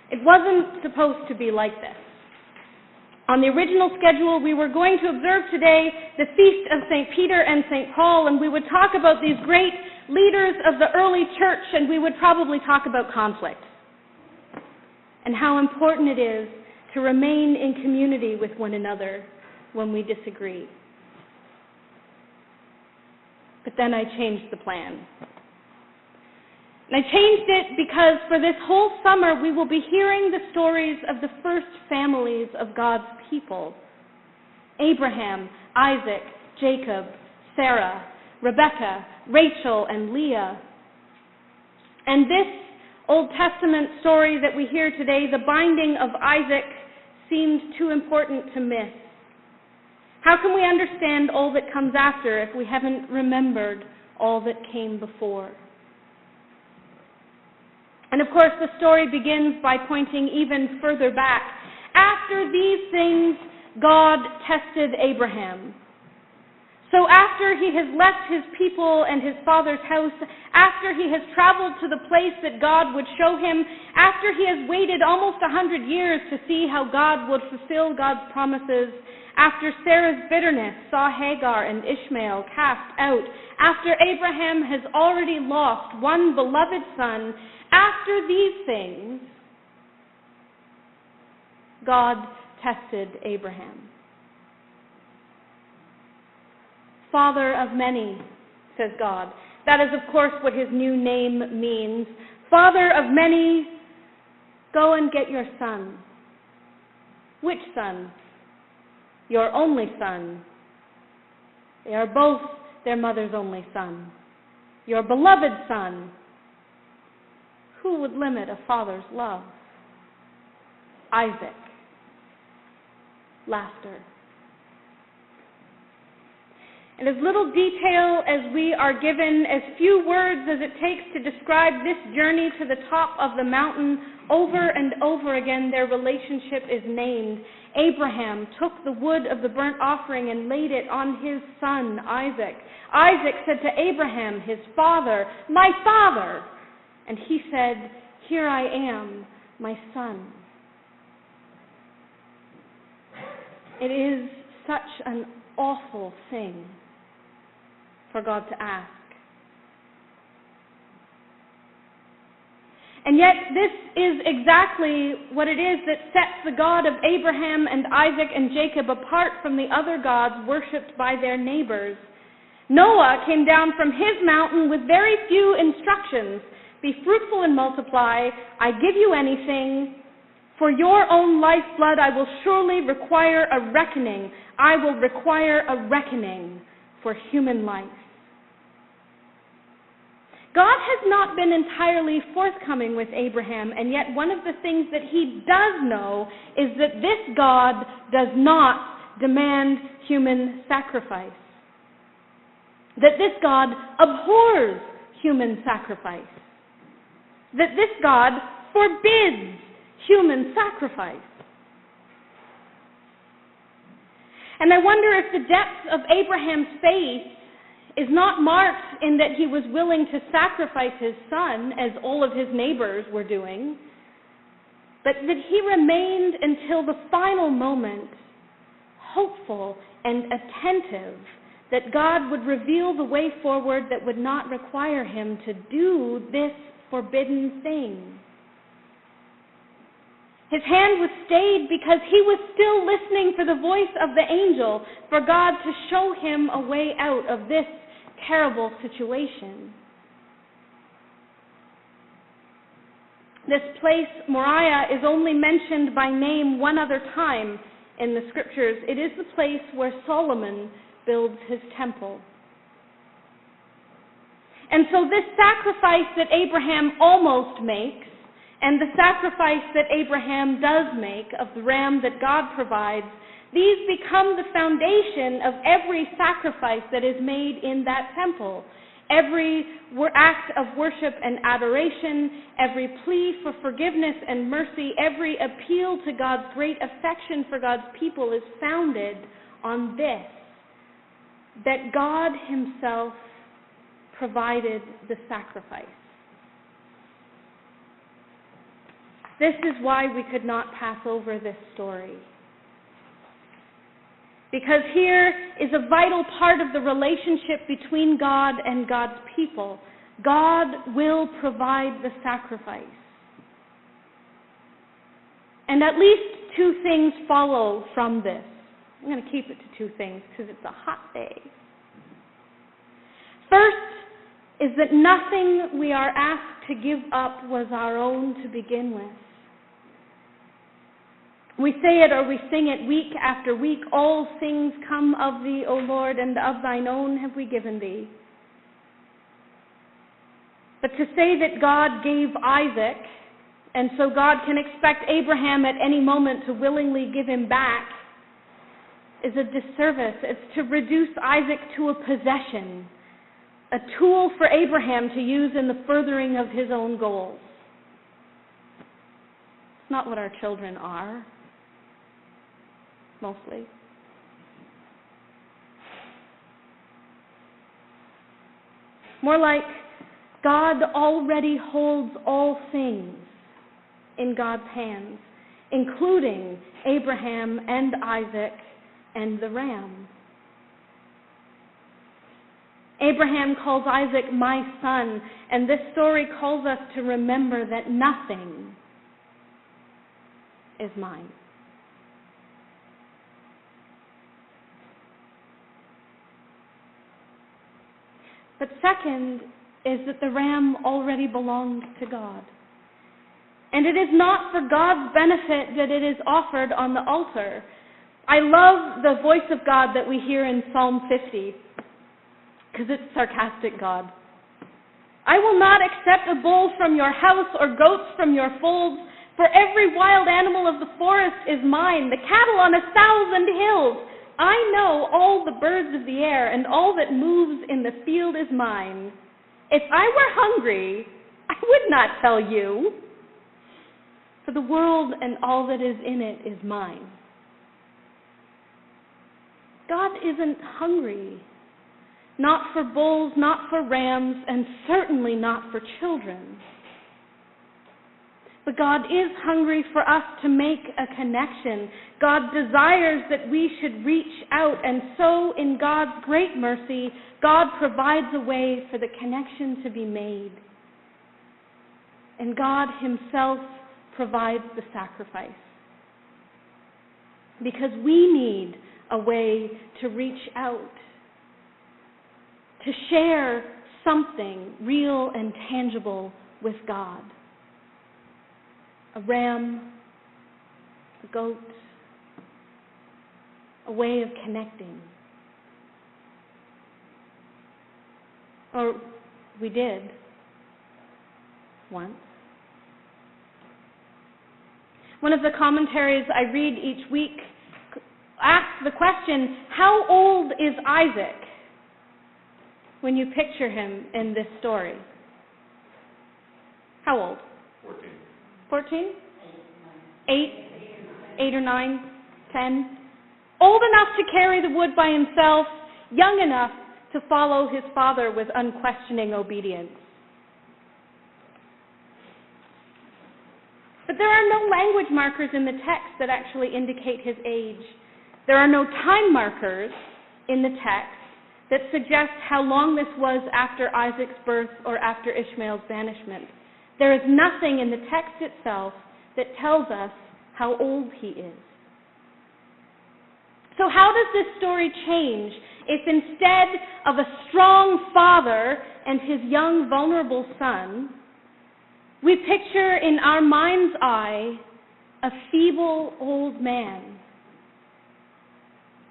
It wasn't supposed to be like this. On the original schedule, we were going to observe today the feast of St. Peter and St. Paul, and we would talk about these great leaders of the early church, and we would probably talk about conflict and how important it is to remain in community with one another when we disagree. But then I changed the plan. And I changed it because for this whole summer we will be hearing the stories of the first families of God's people. Abraham, Isaac, Jacob, Sarah, Rebecca, Rachel, and Leah. And this Old Testament story that we hear today, the binding of Isaac, seemed too important to miss. How can we understand all that comes after if we haven't remembered all that came before? And of course, the story begins by pointing even further back. After these things, God tested Abraham. So after he has left his people and his father's house, after he has traveled to the place that God would show him, after he has waited almost 100 years to see how God would fulfill God's promises, after Sarah's bitterness saw Hagar and Ishmael cast out, after Abraham has already lost one beloved son, after these things, God tested Abraham. Father of many, says God. That is, of course, what his new name means. Father of many, go and get your son. Which son? Your only son. They are both their mother's only son. Your beloved son. Who would limit a father's love? Isaac. Laughter. And as little detail as we are given, as few words as it takes to describe this journey to the top of the mountain, over and over again their relationship is named. Abraham took the wood of the burnt offering and laid it on his son, Isaac. Isaac said to Abraham, his father, "My father!" And he said, "Here I am, my son." It is such an awful thing for God to ask. And yet this is exactly what it is that sets the God of Abraham and Isaac and Jacob apart from the other gods worshipped by their neighbors. Noah came down from his mountain with very few instructions. Be fruitful and multiply. I give you anything. For your own lifeblood I will surely require a reckoning. I will require a reckoning for human life. God has not been entirely forthcoming with Abraham, and yet one of the things that he does know is that this God does not demand human sacrifice. That this God abhors human sacrifice. That this God forbids human sacrifice. And I wonder if the depth of Abraham's faith is not marked in that he was willing to sacrifice his son, as all of his neighbors were doing, but that he remained until the final moment hopeful and attentive that God would reveal the way forward that would not require him to do this forbidden thing. His hand was stayed because he was still listening for the voice of the angel, for God to show him a way out of this terrible situation. This place, Moriah, is only mentioned by name one other time in the scriptures. It is the place where Solomon builds his temple. And so this sacrifice that Abraham almost makes, and the sacrifice that Abraham does make of the ram that God provides, these become the foundation of every sacrifice that is made in that temple. Every act of worship and adoration, every plea for forgiveness and mercy, every appeal to God's great affection for God's people is founded on this, that God himself provided the sacrifice. This is why we could not pass over this story. Because here is a vital part of the relationship between God and God's people. God will provide the sacrifice. And at least two things follow from this. I'm going to keep it to two things because it's a hot day. First is that nothing we are asked to give up was our own to begin with. We say it or we sing it week after week. All things come of thee, O Lord, and of thine own have we given thee. But to say that God gave Isaac, and so God can expect Abraham at any moment to willingly give him back, is a disservice. It's to reduce Isaac to a possession, a tool for Abraham to use in the furthering of his own goals. It's not what our children are. Mostly. More like God already holds all things in God's hands, including Abraham and Isaac and the ram. Abraham calls Isaac my son, and this story calls us to remember that nothing is mine. But second is that the ram already belongs to God. And it is not for God's benefit that it is offered on the altar. I love the voice of God that we hear in Psalm 50, because it's sarcastic God. I will not accept a bull from your house or goats from your folds, for every wild animal of the forest is mine, the cattle on 1,000 hills. I know all the birds of the air, and all that moves in the field is mine. If I were hungry, I would not tell you, for the world and all that is in it is mine. God isn't hungry, not for bulls, not for rams, and certainly not for children. But God is hungry for us to make a connection. God desires that we should reach out, and so in God's great mercy, God provides a way for the connection to be made. And God himself provides the sacrifice. Because we need a way to reach out, to share something real and tangible with God. A ram, a goat, a way of connecting. Or we did once. One of the commentaries I read each week asks the question, how old is Isaac when you picture him in this story? How old? 14? 8 or 9, 10. Old enough to carry the wood by himself, young enough to follow his father with unquestioning obedience. But there are no language markers in the text that actually indicate his age. There are no time markers in the text that suggest how long this was after Isaac's birth or after Ishmael's banishment. There is nothing in the text itself that tells us how old he is. So how does this story change if instead of a strong father and his young, vulnerable son, we picture in our mind's eye a feeble old man,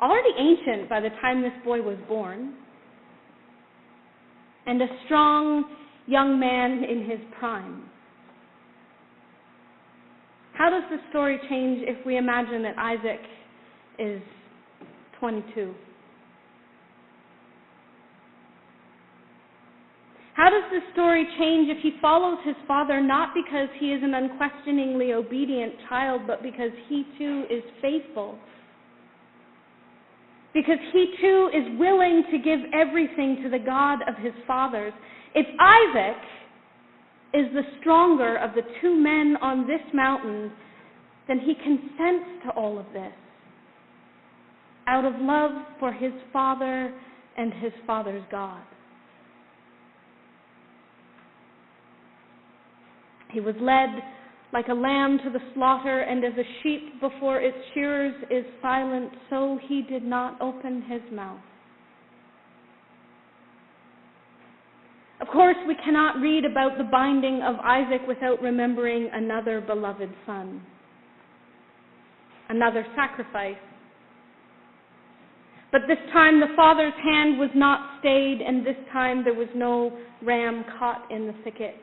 already ancient by the time this boy was born, and a strong young man in his prime? How does the story change if we imagine that Isaac is 22? How does the story change if he follows his father not because he is an unquestioningly obedient child, but because he too is faithful? Because he too is willing to give everything to the God of his fathers. If Isaac is the stronger of the two men on this mountain, then he consents to all of this out of love for his Father and his Father's God. He was led like a lamb to the slaughter, and as a sheep before its shearers is silent, so he did not open his mouth. Of course, we cannot read about the binding of Isaac without remembering another beloved son, another sacrifice. But this time the father's hand was not stayed, and this time there was no ram caught in the thicket.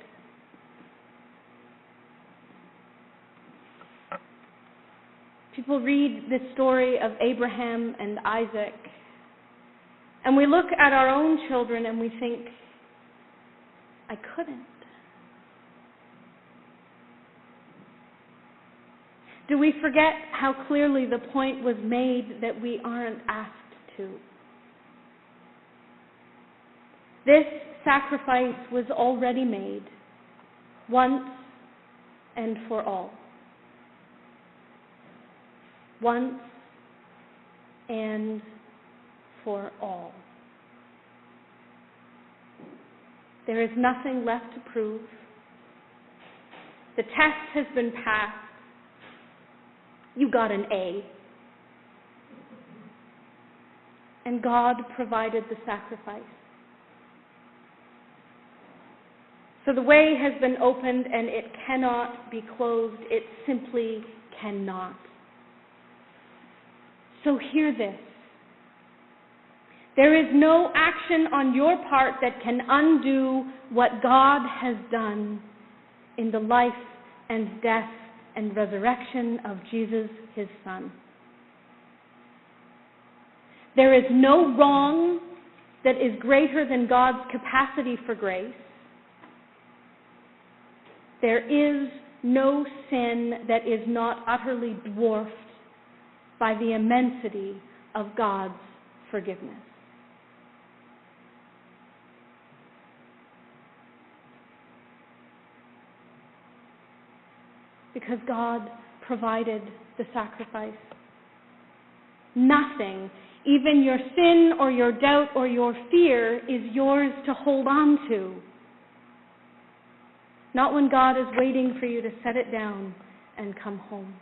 People read this story of Abraham and Isaac, and we look at our own children and we think, I couldn't. Do we forget how clearly the point was made that we aren't asked to? This sacrifice was already made, once and for all. Once and for all. There is nothing left to prove. The test has been passed. You got an A. And God provided the sacrifice. So the way has been opened and it cannot be closed. It simply cannot. So hear this. There is no action on your part that can undo what God has done in the life and death and resurrection of Jesus, his Son. There is no wrong that is greater than God's capacity for grace. There is no sin that is not utterly dwarfed by the immensity of God's forgiveness. Because God provided the sacrifice. Nothing, even your sin or your doubt or your fear, is yours to hold on to. Not when God is waiting for you to set it down and come home.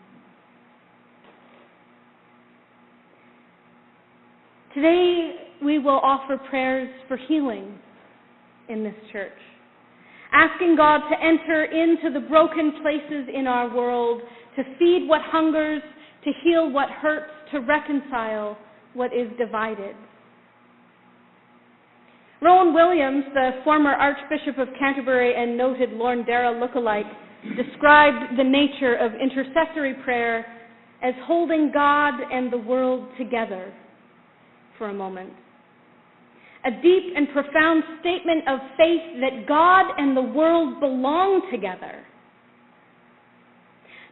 Today we will offer prayers for healing in this church, asking God to enter into the broken places in our world, to feed what hungers, to heal what hurts, to reconcile what is divided. Rowan Williams, the former Archbishop of Canterbury and noted Lorne Darragh lookalike, described the nature of intercessory prayer as holding God and the world together for a moment. A deep and profound statement of faith that God and the world belong together.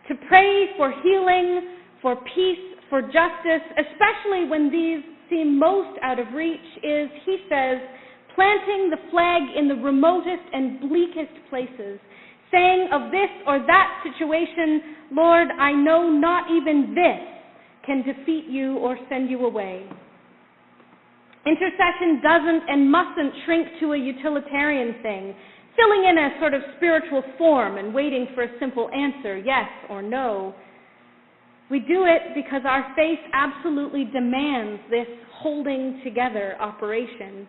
To pray for healing, for peace, for justice, especially when these seem most out of reach, is, he says, planting the flag in the remotest and bleakest places, saying of this or that situation, Lord, I know not even this can defeat you or send you away. Intercession doesn't and mustn't shrink to a utilitarian thing, filling in a sort of spiritual form and waiting for a simple answer, yes or no. We do it because our faith absolutely demands this holding together operation.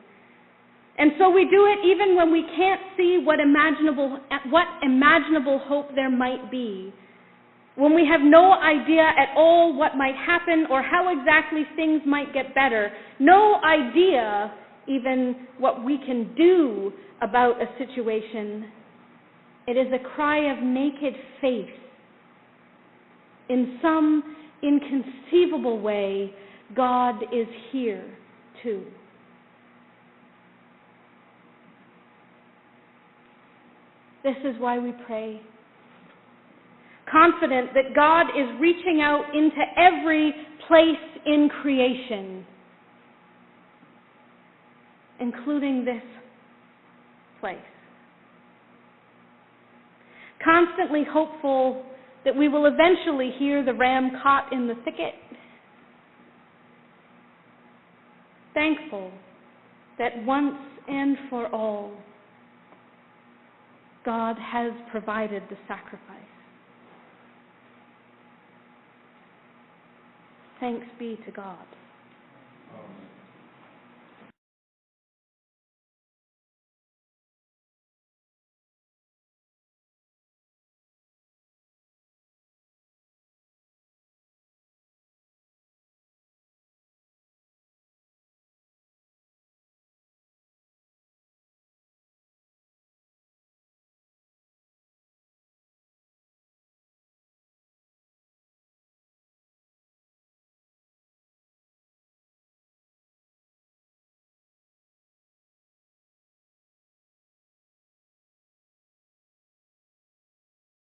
And so we do it even when we can't see what imaginable hope there might be. When we have no idea at all what might happen or how exactly things might get better, no idea even what we can do about a situation, it is a cry of naked faith. In some inconceivable way, God is here too. This is why we pray. Confident that God is reaching out into every place in creation, including this place. constantly hopeful that we will eventually hear the ram caught in the thicket. Thankful that once and for all, God has provided the sacrifice. Thanks be to God.